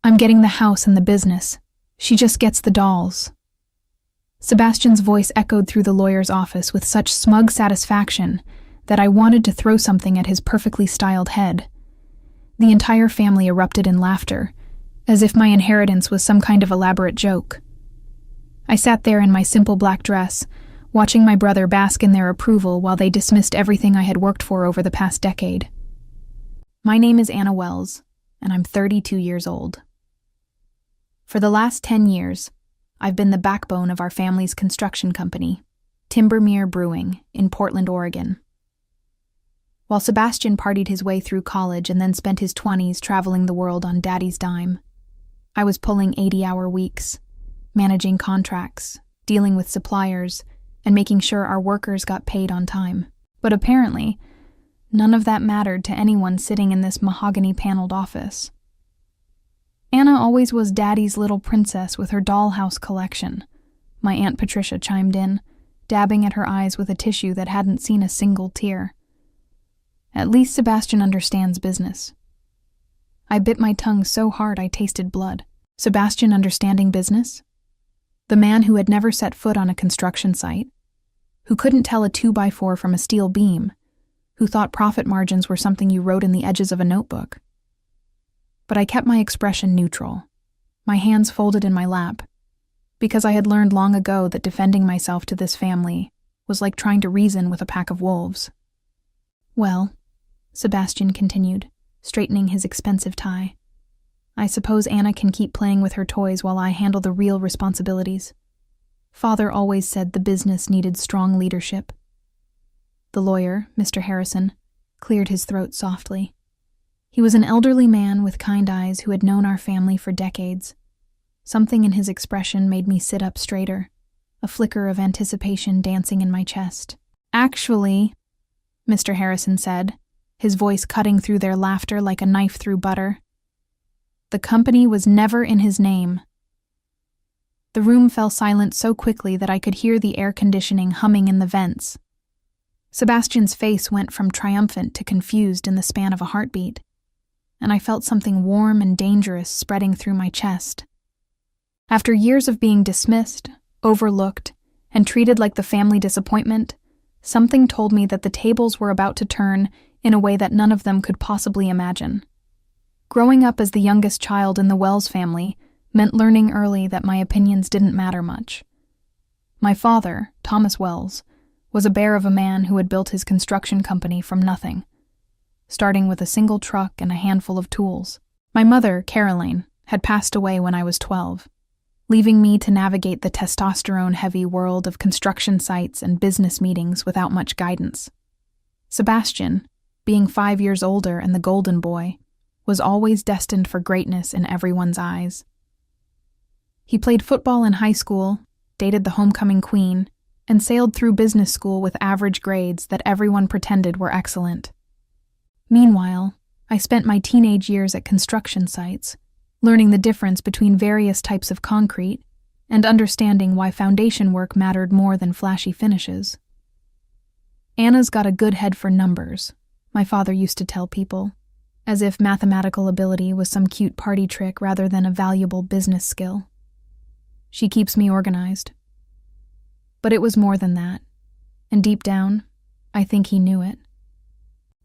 I'm getting the house and the business. She just gets the dolls." Sebastian's voice echoed through the lawyer's office with such smug satisfaction that I wanted to throw something at his perfectly styled head. The entire family erupted in laughter, as if my inheritance was some kind of elaborate joke. I sat there in my simple black dress, watching my brother bask in their approval while they dismissed everything I had worked for over the past decade. My name is Anna Wells, and I'm 32 years old. For the last 10 years, I've been the backbone of our family's construction company, Timbermere Brewing, in Portland, Oregon. While Sebastian partied his way through college and then spent his 20s traveling the world on daddy's dime, I was pulling 80-hour weeks, managing contracts, dealing with suppliers, and making sure our workers got paid on time. But apparently, none of that mattered to anyone sitting in this mahogany-paneled office. Anna always was Daddy's little princess with her dollhouse collection, my Aunt Patricia chimed in, dabbing at her eyes with a tissue that hadn't seen a single tear. At least Sebastian understands business. I bit my tongue so hard I tasted blood. Sebastian understanding business? The man who had never set foot on a construction site, who couldn't tell a 2x4 from a steel beam, who thought profit margins were something you wrote in the edges of a notebook. But I kept my expression neutral, my hands folded in my lap, because I had learned long ago that defending myself to this family was like trying to reason with a pack of wolves. "Well," Sebastian continued, straightening his expensive tie, "I suppose Anna can keep playing with her toys while I handle the real responsibilities. Father always said the business needed strong leadership." The lawyer, Mr. Harrison, cleared his throat softly. He was an elderly man with kind eyes who had known our family for decades. Something in his expression made me sit up straighter, a flicker of anticipation dancing in my chest. "Actually," Mr. Harrison said, his voice cutting through their laughter like a knife through butter, "the company was never in his name." The room fell silent so quickly that I could hear the air conditioning humming in the vents. Sebastian's face went from triumphant to confused in the span of a heartbeat, and I felt something warm and dangerous spreading through my chest. After years of being dismissed, overlooked, and treated like the family disappointment, something told me that the tables were about to turn in a way that none of them could possibly imagine. Growing up as the youngest child in the Wells family meant learning early that my opinions didn't matter much. My father, Thomas Wells, was a bear of a man who had built his construction company from nothing, starting with a single truck and a handful of tools. My mother, Caroline, had passed away when I was 12, leaving me to navigate the testosterone-heavy world of construction sites and business meetings without much guidance. Sebastian, being 5 years older and the golden boy, was always destined for greatness in everyone's eyes. He played football in high school, dated the homecoming queen, and sailed through business school with average grades that everyone pretended were excellent. Meanwhile, I spent my teenage years at construction sites, learning the difference between various types of concrete and understanding why foundation work mattered more than flashy finishes. "Anna's got a good head for numbers," my father used to tell people, as if mathematical ability was some cute party trick rather than a valuable business skill. "She keeps me organized." But it was more than that, and deep down, I think he knew it.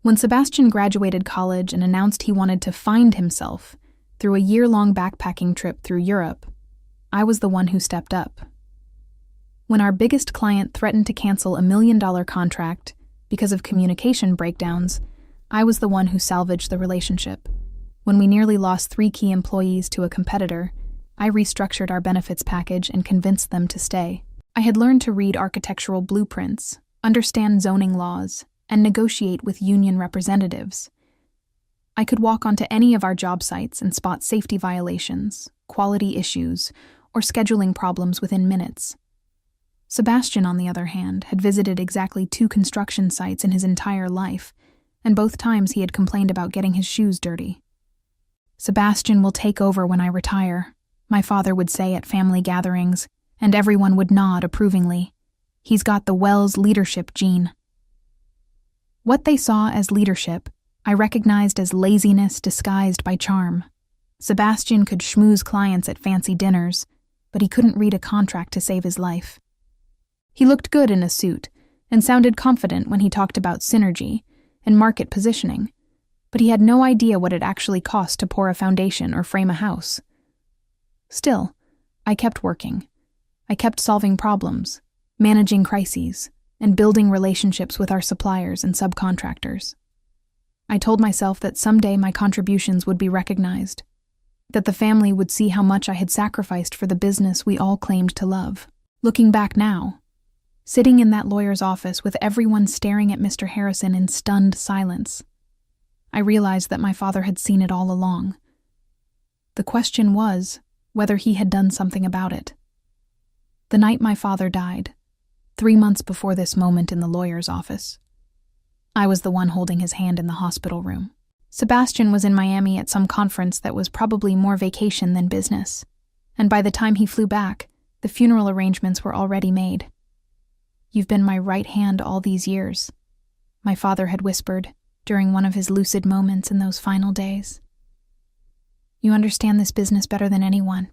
When Sebastian graduated college and announced he wanted to find himself through a year-long backpacking trip through Europe, I was the one who stepped up. When our biggest client threatened to cancel a $1 million contract because of communication breakdowns, I was the one who salvaged the relationship. When we nearly lost 3 key employees to a competitor, I restructured our benefits package and convinced them to stay. I had learned to read architectural blueprints, understand zoning laws, and negotiate with union representatives. I could walk onto any of our job sites and spot safety violations, quality issues, or scheduling problems within minutes. Sebastian, on the other hand, had visited exactly 2 construction sites in his entire life, and both times he had complained about getting his shoes dirty. "Sebastian will take over when I retire," my father would say at family gatherings, and everyone would nod approvingly. "He's got the Wells leadership gene." What they saw as leadership, I recognized as laziness disguised by charm. Sebastian could schmooze clients at fancy dinners, but he couldn't read a contract to save his life. He looked good in a suit and sounded confident when he talked about synergy and market positioning, but he had no idea what it actually cost to pour a foundation or frame a house. Still, I kept working. I kept solving problems, managing crises, and building relationships with our suppliers and subcontractors. I told myself that someday my contributions would be recognized, that the family would see how much I had sacrificed for the business we all claimed to love. Looking back now, sitting in that lawyer's office with everyone staring at Mr. Harrison in stunned silence, I realized that my father had seen it all along. The question was whether he had done something about it. The night my father died, 3 months before this moment in the lawyer's office, I was the one holding his hand in the hospital room. Sebastian was in Miami at some conference that was probably more vacation than business, and by the time he flew back, the funeral arrangements were already made. "You've been my right hand all these years," my father had whispered during one of his lucid moments in those final days. "You understand this business better than anyone."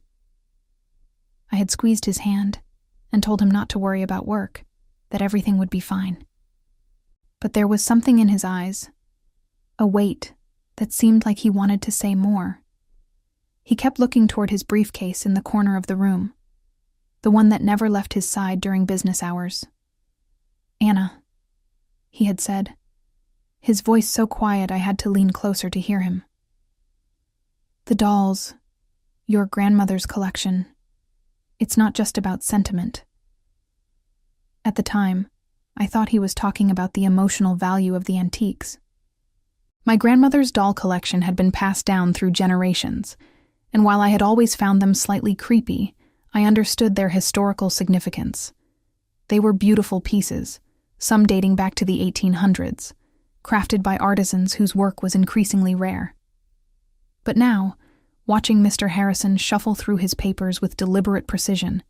I had squeezed his hand and told him not to worry about work, that everything would be fine. But there was something in his eyes, a weight that seemed like he wanted to say more. He kept looking toward his briefcase in the corner of the room, the one that never left his side during business hours. "Anna," he had said, his voice so quiet I had to lean closer to hear him. "The dolls, your grandmother's collection, it's not just about sentiment." At the time, I thought he was talking about the emotional value of the antiques. My grandmother's doll collection had been passed down through generations, and while I had always found them slightly creepy, I understood their historical significance. They were beautiful pieces, some dating back to the 1800s, crafted by artisans whose work was increasingly rare. But now, watching Mr. Harrison shuffle through his papers with deliberate precision,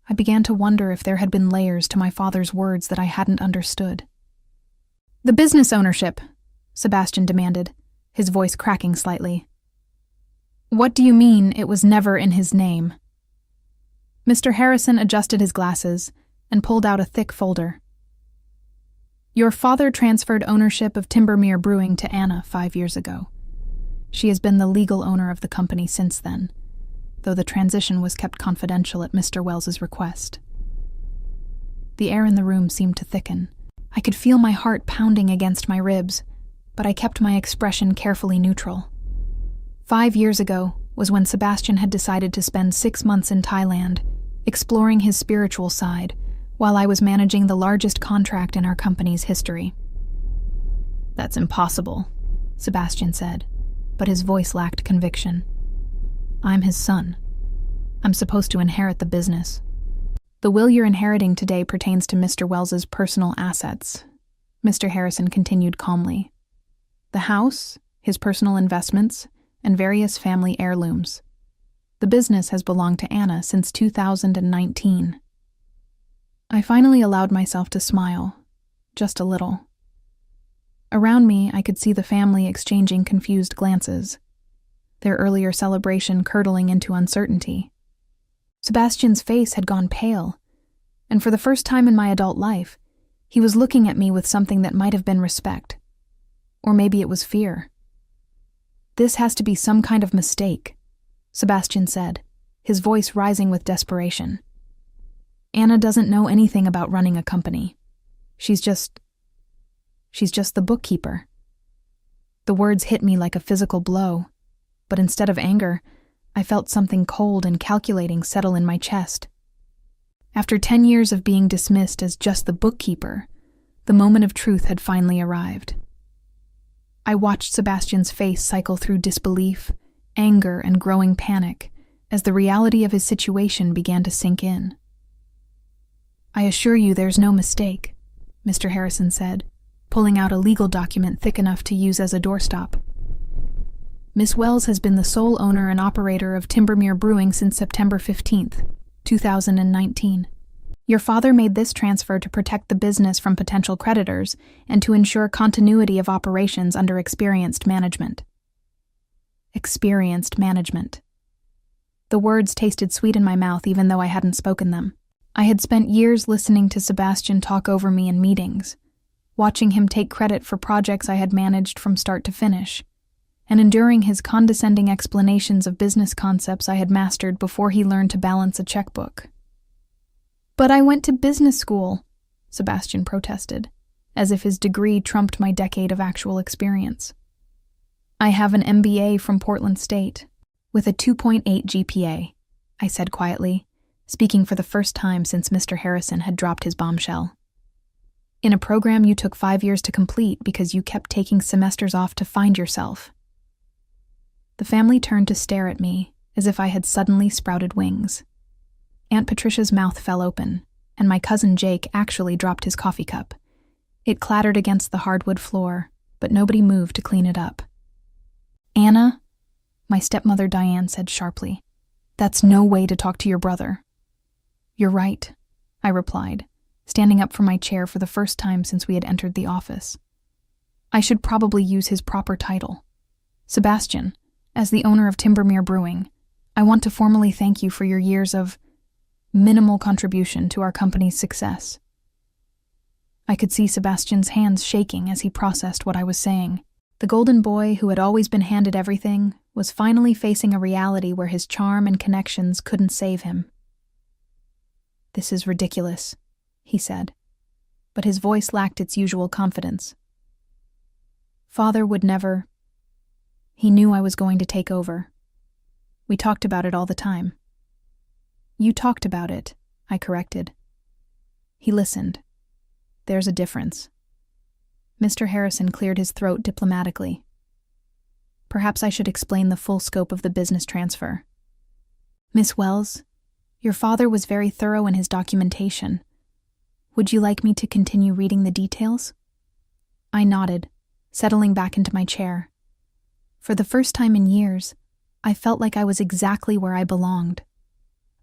I began to wonder if there had been layers to my father's words that I hadn't understood. "The business ownership," Sebastian demanded, his voice cracking slightly. "What do you mean it was never in his name?" Mr. Harrison adjusted his glasses and pulled out a thick folder. "Your father transferred ownership of Timbermere Brewing to Anna 5 years ago. She has been the legal owner of the company since then, though the transition was kept confidential at Mr. Wells's request." The air in the room seemed to thicken. I could feel my heart pounding against my ribs, but I kept my expression carefully neutral. 5 years ago was when Sebastian had decided to spend 6 months in Thailand, exploring his spiritual side, while I was managing the largest contract in our company's history. "That's impossible," Sebastian said, but his voice lacked conviction. "I'm his son. I'm supposed to inherit the business. The will you're inheriting today pertains to Mr. Wells's personal assets," Mr. Harrison continued calmly. "The house, his personal investments, and various family heirlooms. The business has belonged to Anna since 2019. I finally allowed myself to smile, just a little. Around me, I could see the family exchanging confused glances, their earlier celebration curdling into uncertainty. Sebastian's face had gone pale, and for the first time in my adult life, he was looking at me with something that might have been respect. Or maybe it was fear. "This has to be some kind of mistake," Sebastian said, his voice rising with desperation. "Anna doesn't know anything about running a company. She's just the bookkeeper." The words hit me like a physical blow, but instead of anger, I felt something cold and calculating settle in my chest. After 10 years of being dismissed as just the bookkeeper, the moment of truth had finally arrived. I watched Sebastian's face cycle through disbelief, anger, and growing panic as the reality of his situation began to sink in. "I assure you there's no mistake," Mr. Harrison said, pulling out a legal document thick enough to use as a doorstop. "Miss Wells has been the sole owner and operator of Timbermere Brewing since September 15th, 2019. Your father made this transfer to protect the business from potential creditors and to ensure continuity of operations under experienced management." experienced management. The words tasted sweet in my mouth even though I hadn't spoken them. I had spent years listening to Sebastian talk over me in meetings, watching him take credit for projects I had managed from start to finish, and enduring his condescending explanations of business concepts I had mastered before he learned to balance a checkbook. "But I went to business school," Sebastian protested, as if his degree trumped my decade of actual experience. "I have an MBA from Portland State, with a 2.8 GPA, I said quietly, speaking for the first time since Mr. Harrison had dropped his bombshell. "In a program you took 5 years to complete because you kept taking semesters off to find yourself." The family turned to stare at me, as if I had suddenly sprouted wings. Aunt Patricia's mouth fell open, and my cousin Jake actually dropped his coffee cup. It clattered against the hardwood floor, but nobody moved to clean it up. "Anna," my stepmother Diane said sharply, "that's no way to talk to your brother." "You're right," I replied, standing up from my chair for the first time since we had entered the office. "I should probably use his proper title. Sebastian, as the owner of Timbermere Brewing, I want to formally thank you for your years of minimal contribution to our company's success." I could see Sebastian's hands shaking as he processed what I was saying. The golden boy who had always been handed everything was finally facing a reality where his charm and connections couldn't save him. "This is ridiculous," he said, but his voice lacked its usual confidence. "Father would never. He knew I was going to take over. We talked about it all the time." "You talked about it," I corrected. He listened. "There's a difference." Mr. Harrison cleared his throat diplomatically. "Perhaps I should explain the full scope of the business transfer. Miss Wells, your father was very thorough in his documentation. Would you like me to continue reading the details?" I nodded, settling back into my chair. For the first time in years, I felt like I was exactly where I belonged.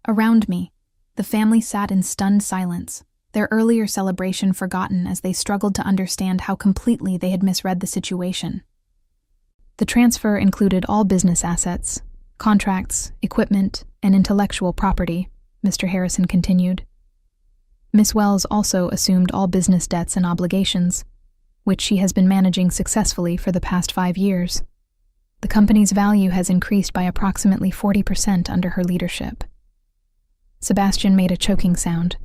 Around me, the family sat in stunned silence, their earlier celebration forgotten as they struggled to understand how completely they had misread the situation. The transfer included all business assets, contracts, equipment, and intellectual property, Mr. Harrison continued. Miss Wells also assumed all business debts and obligations, which she has been managing successfully for the past 5 years. The company's value has increased by approximately 40% under her leadership. Sebastian made a choking sound.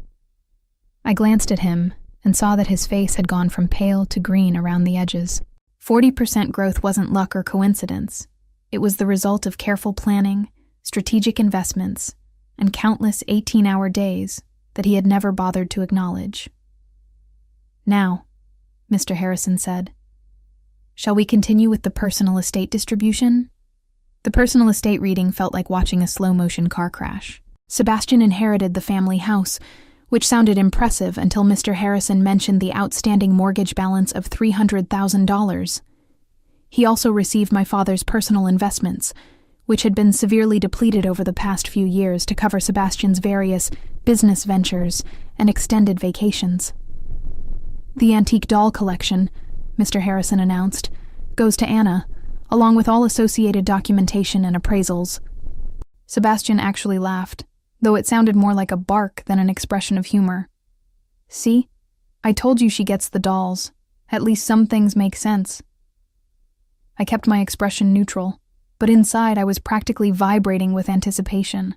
I glanced at him and saw that his face had gone from pale to green around the edges. 40% growth wasn't luck or coincidence. It was the result of careful planning, strategic investments, and countless 18-hour days that he had never bothered to acknowledge. "Now," Mr. Harrison said, "shall we continue with the personal estate distribution?" The personal estate reading felt like watching a slow-motion car crash. Sebastian inherited the family house, which sounded impressive until Mr. Harrison mentioned the outstanding mortgage balance of $300,000. He also received my father's personal investments, which had been severely depleted over the past few years to cover Sebastian's various business ventures and extended vacations. "The antique doll collection," Mr. Harrison announced, "goes to Anna, along with all associated documentation and appraisals." Sebastian actually laughed, though it sounded more like a bark than an expression of humor. "See? I told you she gets the dolls. At least some things make sense." I kept my expression neutral, but inside I was practically vibrating with anticipation.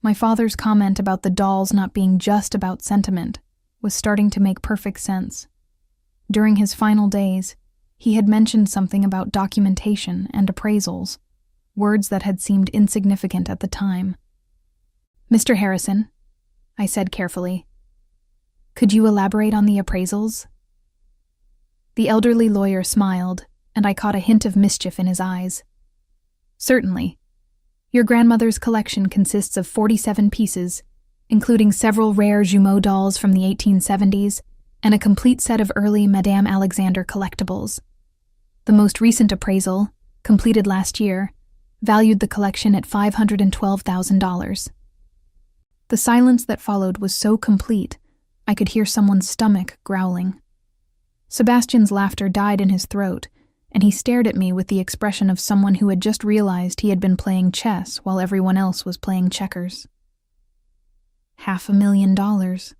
My father's comment about the dolls not being just about sentiment was starting to make perfect sense. During his final days, he had mentioned something about documentation and appraisals, words that had seemed insignificant at the time. "Mr. Harrison," I said carefully, "could you elaborate on the appraisals?" The elderly lawyer smiled, and I caught a hint of mischief in his eyes. "Certainly. Your grandmother's collection consists of 47 pieces, including several rare jumeau dolls from the 1870s and a complete set of early Madame Alexander collectibles. The most recent appraisal, completed last year, valued the collection at $512,000. The silence that followed was so complete, I could hear someone's stomach growling. Sebastian's laughter died in his throat, and he stared at me with the expression of someone who had just realized he had been playing chess while everyone else was playing checkers. $500,000,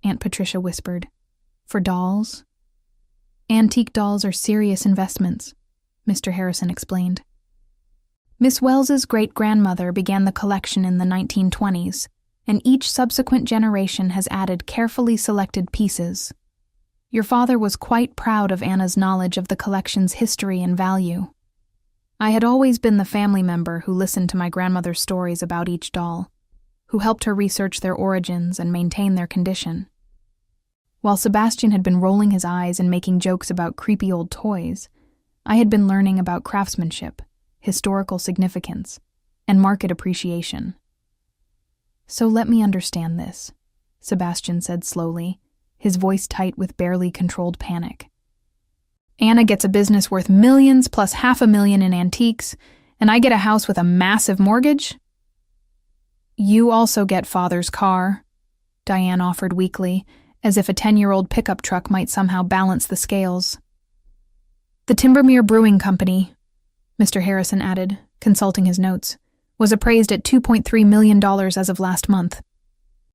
Aunt Patricia whispered. For dolls? Antique dolls are serious investments, Mr. Harrison explained. Miss Wells's great-grandmother began the collection in the 1920s, and each subsequent generation has added carefully selected pieces. Your father was quite proud of Anna's knowledge of the collection's history and value. I had always been the family member who listened to my grandmother's stories about each doll, who helped her research their origins and maintain their condition. While Sebastian had been rolling his eyes and making jokes about creepy old toys, I had been learning about craftsmanship, historical significance, and market appreciation. So let me understand this, Sebastian said slowly, his voice tight with barely controlled panic. Anna gets a business worth millions plus $500,000 in antiques, and I get a house with a massive mortgage? You also get father's car, Diane offered weakly, as if a 10-year-old pickup truck might somehow balance the scales. The Timbermere Brewing Company, Mr. Harrison added, consulting his notes, was appraised at $2.3 million as of last month.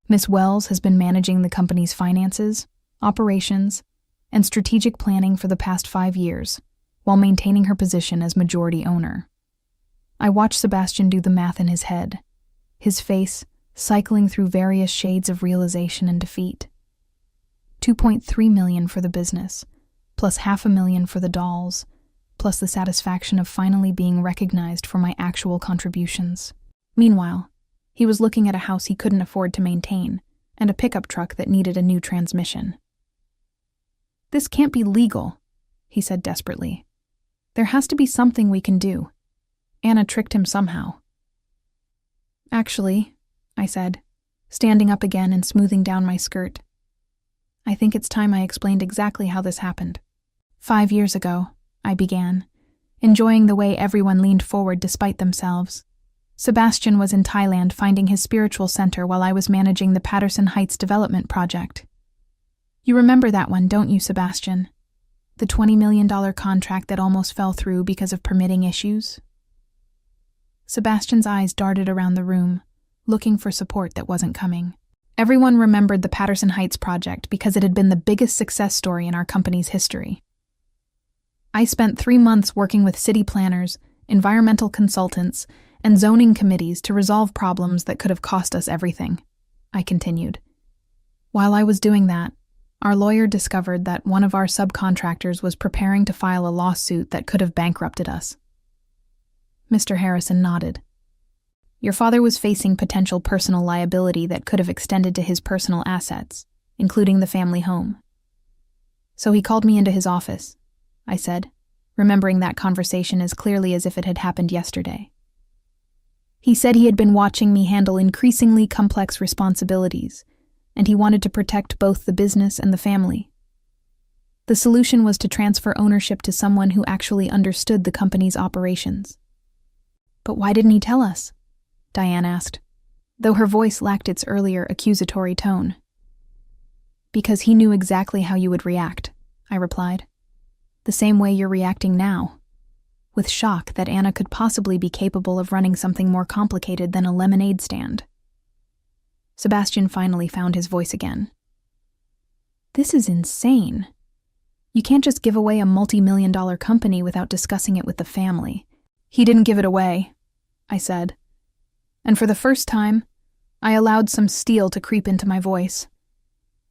Miss Wells has been managing the company's finances, operations, and strategic planning for the past 5 years, while maintaining her position as majority owner. I watched Sebastian do the math in his head, his face cycling through various shades of realization and defeat. $2.3 million for the business, plus $500,000 for the dolls, plus the satisfaction of finally being recognized for my actual contributions. Meanwhile, he was looking at a house he couldn't afford to maintain, and a pickup truck that needed a new transmission. This can't be legal, he said desperately. There has to be something we can do. Anna tricked him somehow. Actually, I said, standing up again and smoothing down my skirt. I think it's time I explained exactly how this happened. 5 years ago, I began, enjoying the way everyone leaned forward despite themselves. Sebastian was in Thailand finding his spiritual center while I was managing the Patterson Heights development project. You remember that one, don't you, Sebastian? The $20 million contract that almost fell through because of permitting issues? Sebastian's eyes darted around the room, looking for support that wasn't coming. Everyone remembered the Patterson Heights project because it had been the biggest success story in our company's history. I spent 3 months working with city planners, environmental consultants, and zoning committees to resolve problems that could have cost us everything, I continued. While I was doing that, our lawyer discovered that one of our subcontractors was preparing to file a lawsuit that could have bankrupted us. Mr. Harrison nodded. Your father was facing potential personal liability that could have extended to his personal assets, including the family home. So he called me into his office, I said, remembering that conversation as clearly as if it had happened yesterday. He said he had been watching me handle increasingly complex responsibilities, and he wanted to protect both the business and the family. The solution was to transfer ownership to someone who actually understood the company's operations. But why didn't he tell us? Diane asked, though her voice lacked its earlier accusatory tone. Because he knew exactly how you would react, I replied. The same way you're reacting now, with shock that Anna could possibly be capable of running something more complicated than a lemonade stand. Sebastian finally found his voice again. This is insane. You can't just give away a multi-million-dollar company without discussing it with the family. He didn't give it away, I said. And for the first time, I allowed some steel to creep into my voice.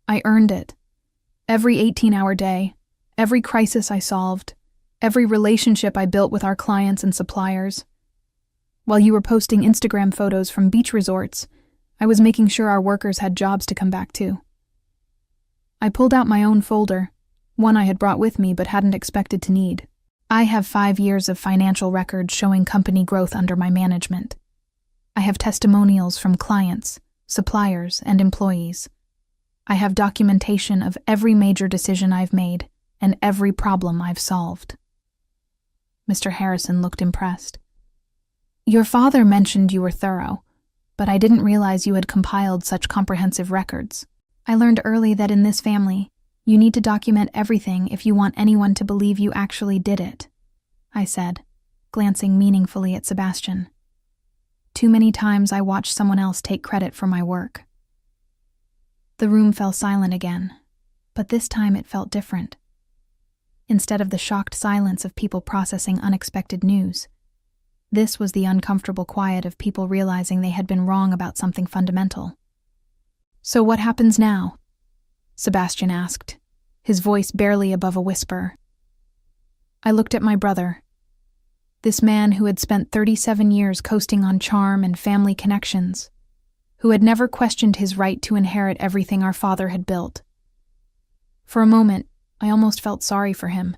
I earned it. Every 18-hour day, every crisis I solved, every relationship I built with our clients and suppliers. While you were posting Instagram photos from beach resorts, I was making sure our workers had jobs to come back to. I pulled out my own folder, one I had brought with me but hadn't expected to need. I have 5 years of financial records showing company growth under my management. I have testimonials from clients, suppliers, and employees. I have documentation of every major decision I've made and every problem I've solved. Mr. Harrison looked impressed. Your father mentioned you were thorough, but I didn't realize you had compiled such comprehensive records. I learned early that in this family, You need to document everything if you want anyone to believe you actually did it, I said, glancing meaningfully at Sebastian. Too many times I watched someone else take credit for my work. The room fell silent again, but this time it felt different. Instead of the shocked silence of people processing unexpected news, this was the uncomfortable quiet of people realizing they had been wrong about something fundamental. So what happens now? Sebastian asked, his voice barely above a whisper. I looked at my brother. This man who had spent 37 years coasting on charm and family connections, who had never questioned his right to inherit everything our father had built. For a moment, I almost felt sorry for him.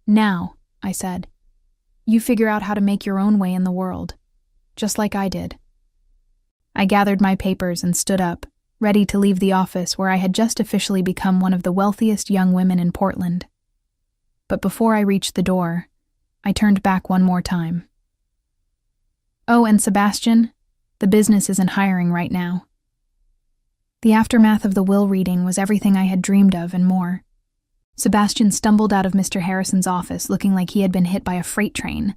Now, I said, you figure out how to make your own way in the world, just like I did. I gathered my papers and stood up, ready to leave the office where I had just officially become one of the wealthiest young women in Portland. But before I reached the door, I turned back one more time. Oh, and Sebastian, the business isn't hiring right now. The aftermath of the will reading was everything I had dreamed of and more. Sebastian stumbled out of Mr. Harrison's office looking like he had been hit by a freight train,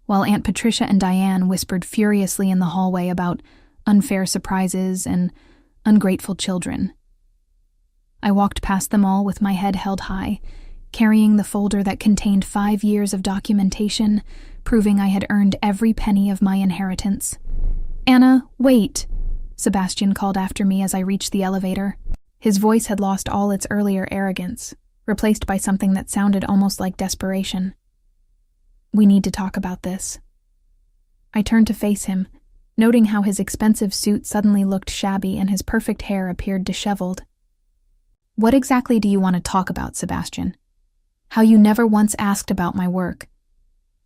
while Aunt Patricia and Diane whispered furiously in the hallway about unfair surprises and ungrateful children. I walked past them all with my head held high, carrying the folder that contained 5 years of documentation, proving I had earned every penny of my inheritance. Anna, wait! Sebastian called after me as I reached the elevator. His voice had lost all its earlier arrogance, replaced by something that sounded almost like desperation. We need to talk about this. I turned to face him, noting how his expensive suit suddenly looked shabby and his perfect hair appeared disheveled. What exactly do you want to talk about, Sebastian? How you never once asked about my work.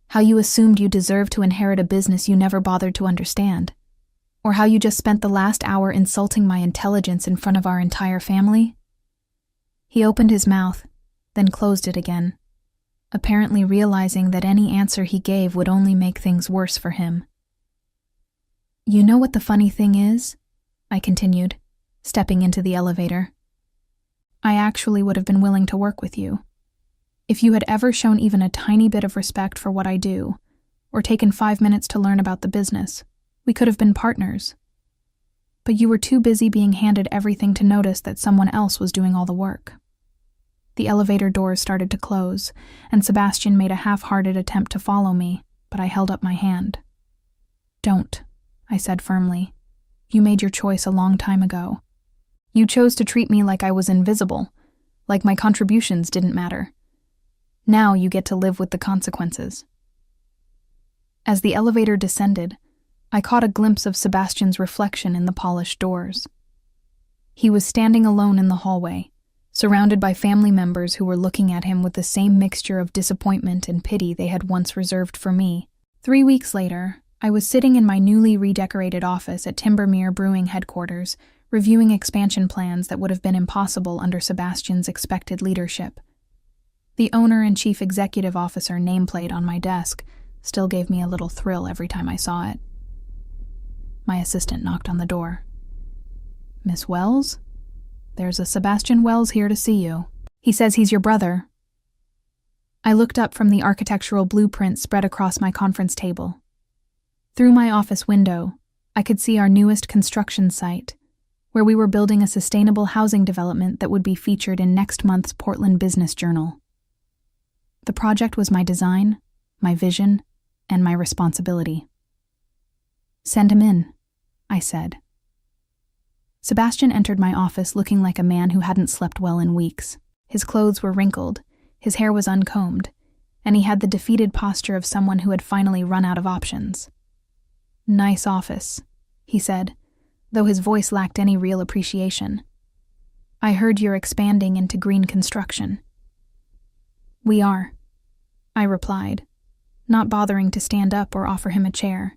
How you assumed you deserved to inherit a business you never bothered to understand. Or how you just spent the last hour insulting my intelligence in front of our entire family? He opened his mouth, then closed it again, apparently realizing that any answer he gave would only make things worse for him. You know what the funny thing is? I continued, stepping into the elevator. I actually would have been willing to work with you. If you had ever shown even a tiny bit of respect for what I do, or taken 5 minutes to learn about the business, we could have been partners. But you were too busy being handed everything to notice that someone else was doing all the work. The elevator doors started to close, and Sebastian made a half-hearted attempt to follow me, but I held up my hand. Don't, I said firmly. You made your choice a long time ago. You chose to treat me like I was invisible, like my contributions didn't matter. Now you get to live with the consequences. As the elevator descended, I caught a glimpse of Sebastian's reflection in the polished doors. He was standing alone in the hallway, surrounded by family members who were looking at him with the same mixture of disappointment and pity they had once reserved for me. 3 weeks later, I was sitting in my newly redecorated office at Timbermere Brewing headquarters, reviewing expansion plans that would have been impossible under Sebastian's expected leadership. The owner and chief executive officer nameplate on my desk still gave me a little thrill every time I saw it. My assistant knocked on the door. Miss Wells? There's a Sebastian Wells here to see you. He says he's your brother. I looked up from the architectural blueprint spread across my conference table. Through my office window, I could see our newest construction site, where we were building a sustainable housing development that would be featured in next month's Portland Business Journal. The project was my design, my vision, and my responsibility. Send him in, I said. Sebastian entered my office looking like a man who hadn't slept well in weeks. His clothes were wrinkled, his hair was uncombed, and he had the defeated posture of someone who had finally run out of options. Nice office, he said, though his voice lacked any real appreciation. I heard you're expanding into green construction. We are, I replied, not bothering to stand up or offer him a chair.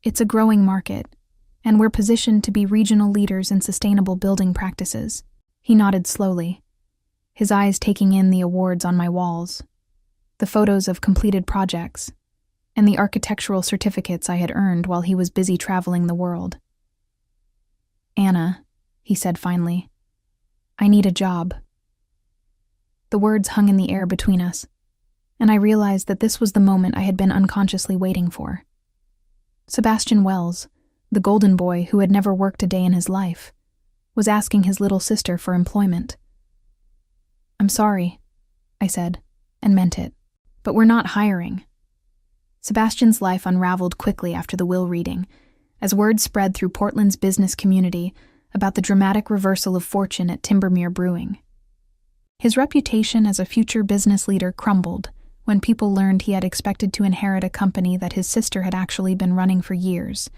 It's a growing market, and we're positioned to be regional leaders in sustainable building practices. He nodded slowly, his eyes taking in the awards on my walls, the photos of completed projects, and the architectural certificates I had earned while he was busy traveling the world. Anna, he said finally, I need a job." The words hung in the air between us, and I realized that this was the moment I had been unconsciously waiting for. Sebastian Wells, the golden boy who had never worked a day in his life, was asking his little sister for employment. "I'm sorry," I said, and meant it, "but we're not hiring." Sebastian's life unraveled quickly after the will reading, as word spread through Portland's business community about the dramatic reversal of fortune at Timbermere Brewing. His reputation as a future business leader crumbled when people learned he had expected to inherit a company that his sister had actually been running for years,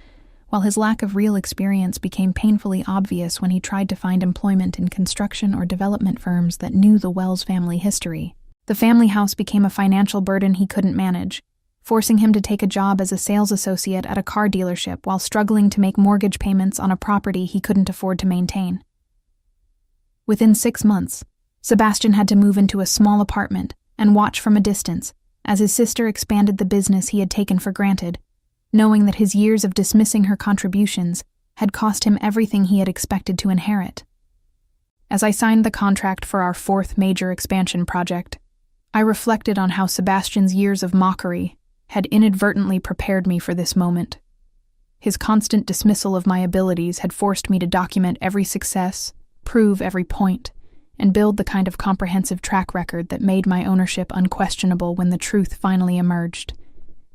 while his lack of real experience became painfully obvious when he tried to find employment in construction or development firms that knew the Wells family history. The family house became a financial burden he couldn't manage, forcing him to take a job as a sales associate at a car dealership while struggling to make mortgage payments on a property he couldn't afford to maintain. Within 6 months, Sebastian had to move into a small apartment and watch from a distance as his sister expanded the business he had taken for granted, knowing that his years of dismissing her contributions had cost him everything he had expected to inherit. As I signed the contract for our 4th major expansion project, I reflected on how Sebastian's years of mockery had inadvertently prepared me for this moment. His constant dismissal of my abilities had forced me to document every success, prove every point, and build the kind of comprehensive track record that made my ownership unquestionable when the truth finally emerged,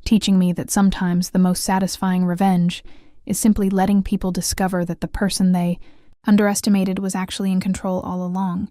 teaching me that sometimes the most satisfying revenge is simply letting people discover that the person they underestimated was actually in control all along.